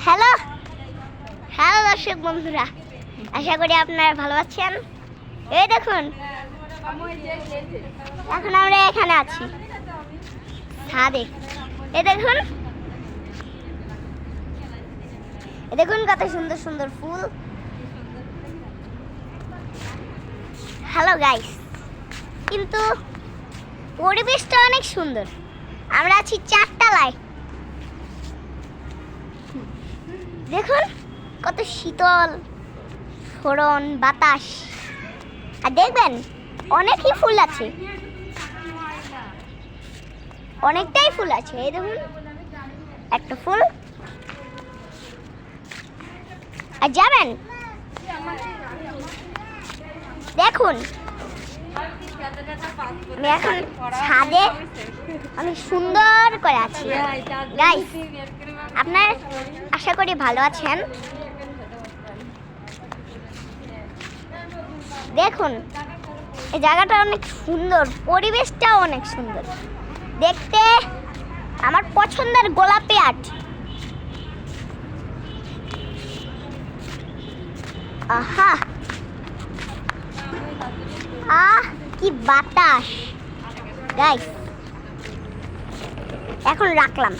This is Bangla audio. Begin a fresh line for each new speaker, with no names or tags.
হ্যালো হ্যালো দর্শক বন্ধুরা, আশা করি আপনারা ভালো আছেন। এই দেখুন, এখন আমরা এখানে আছি ছাদে। এই দেখুন, দেখুন কত সুন্দর সুন্দর ফুল। হ্যালো গাইস, কিন্তু পরিবেশটা অনেক সুন্দর। আমরা আছি চারতলায়। দেখুন কত শীতল সরণ বাতাস। আর দেখবেন অনেকই ফুল আছে, অনেকটাই ফুল আছে। এই দেখুন একটা ফুল। আর যাবেন, দেখুন আমি এখন ছাদে অনেক সুন্দর করে আছি। গাইস, আপনার আশা করি ভালো আছেন। দেখুন এই জায়গাটা অনেক সুন্দর, পরিবেশটাও অনেক সুন্দর দেখতে। আমার পছন্দের গোলাপি আর্ট। আহা, কি বাতাস। গাইস, এখন রাখলাম।